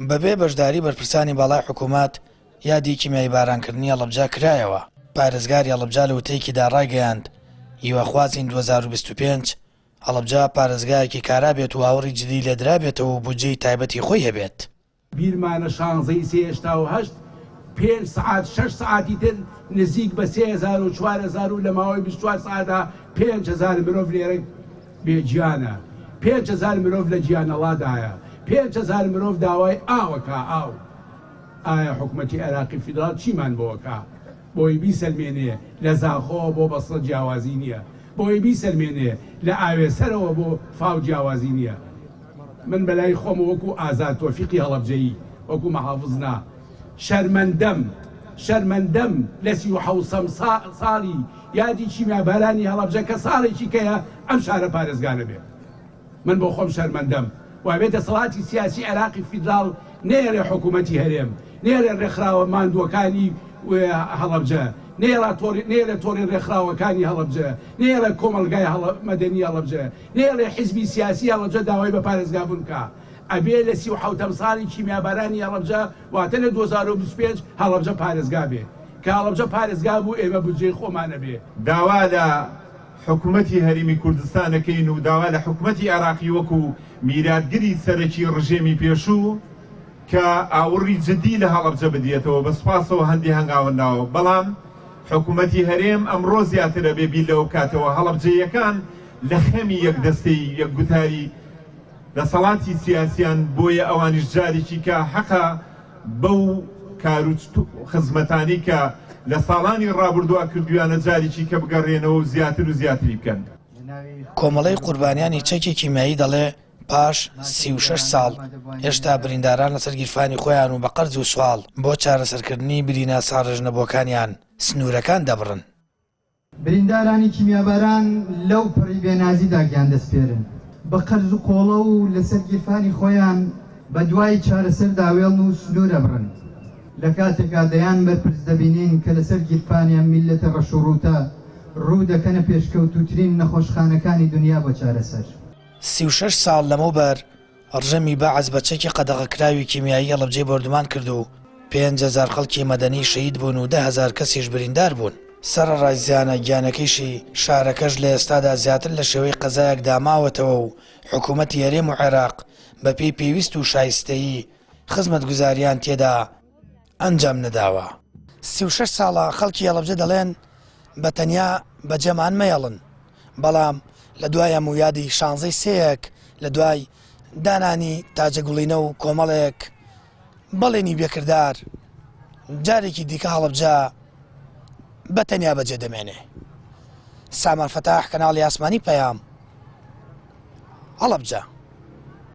بەبێ بەشداری بەرپرسانی باڵای حکوومەت یادی کیمیایی بارانکردنی هەڵەبجە کرایەوە. پارێزگاری هەڵەبجە لە وتەیەکیدا ڕایگەیاند هیواخوازین 2025 هەڵەبجە پارێزگایەکی کارا بێت و هاوڕی جدی لێدرا بێتەوە و بودجەی تایبەتی خۆی هەبێت. بیرمانە 16 سێ 5 سعات 6 سعاتی تر نزیک بە 3000 و 4000 و لە ماوەی 24 سعادا 5000 مرۆڤ لێرە بێجیانە، 5000 مرۆڤ لە گیانەڵادایە، 5000 مرۆڤ داوای ئاوەکە ئاو. ئایا حکوومەتی عێراقی فیدرال چیمان بۆکە؟ بۆی بیسەلمێنێ لە زاخۆ بۆ بەسڵ جیاوازی نییە، بۆی بیسەلمێنێ لە ئاوێسەرەوە بۆ فاو جیاوازی نییە. من بەلای خۆم وەکو ئازاد تۆفیقی هەڵەبجەیی وەکو مەحافظنا شەرمەندەم لە 37 ساڵی یادی کیمیابارانی هەڵەبجە کە ساڵێکی کەیە ئەم شارە پارێزگانە بێ. من بۆ خۆم شەرمەندەم وابێتە سەڵاتی سیاسی عێراقی فیدرال نێرێ حکوومەتی هەرێم، نێرێ ڕێکخراوە ماندووەکانی هەڵەبجە، نێرە تۆڕی ڕێکخراوەکانی هەڵەبجە، نێرە کۆمەلگای مەدەنی هەڵەبجە، نێرێ حیزبی سیاسی هەڵەبجە داوای بە پارێزگا بوون کە. ئەبێ لە 37 ساڵی کیمیابارانی هەڵەبجە واتە لە 2025 هەڵەبجە پارێزگا بێ، کە هەڵەبجە پارێزگا بوو ئێمە بودجەی خۆمانە بێ. داوا لە حکوومەتی هەرێمی کوردستانەکەین و داوا لە حکوومەتی عێراقی وەکو میراتگری سەرەکی ڕژێمی پێشوو کە ئاوڕی جدی لە هەڵەبجە بدێتەوە بە سوپاسەوە هەندی هەنگاوەنداوە. بەڵام حکوومەتی هەرێم ئەمڕۆ زیاترە بێبی لەو کاتەوە هەڵەبجەیەکان لە خەمی یەکدەستەی یەکگوتاری دەسەڵاتی سیاسیان بۆیە ئەوانیش جارێکی کە حەقا بەو کاروچ خزمەتانی کە لە ساڵانی ڕابردووە کردویانە جارێکی کە بگەڕێنەوە و زیاتر و زیاتری بکەن. کۆمەڵەی قوربانیانی چەکی کیمیایی دەڵێ پاش 36 ساڵ هێشتا برینداران لەسەر گیرفانی خۆیان و بە قەرز و سوال بۆ چارەسەرکردنی برینە ساڕژنەبووەکانیان سنوورەکان دەبڕن. بریندارانی کیمیاباران لەو پڕی بێنازیدا گیان دەستپێرن، بە قەرز و کۆڵە و لەسەر گیرفانی خۆیان بە دوای چارەسەر داوێڵن و سنوورە بڕن. لە کاتێکا دەیان بەرپرس دەبینین کە لەسەر گیرفانیان میلەتە ڕەشوڕوتە ڕوو دەکەنە پێشکەوتوترین نەخۆشخانەکانی دنیا بۆ چارەسەر. 36 ساڵ لەمەوبەر ڕژەمی بەعەز بە چەکی قەدەغەکراوی کیمیایی هەڵەبجەی بەردومان کرد و 5000 خەڵکی مەدەنی شەهید بوون و 10,000 کەسیش بریندار بوون. سەرەڕای زیانە گیانەکەیشی شارەکەش لە ئێستادا زیاتر لە شێوەی قەزایەک داماوەتەوە و حکوومەتی هەرێم و عێراق بەپێی پێویست و شایستەیی خزمەتگوزاریان تێدا ئەنجام نەداوە. 36 ساڵە خەڵکی هەڵەبجە دەڵێن بە تەنیا بەجێمان مەیەڵن، بەڵام لە دوای هەموو یادی 16 سەیەک لە دوای دانانی تاجەگوڵینە و کۆمەڵێک بەڵێنی بێکردار جارێکی دیکە هەڵەبجە بە تەنیا بەجێ دەمێنێ. سامان فەتاح، کەناڵی ئاسمانی پەیام، هەڵەبجە.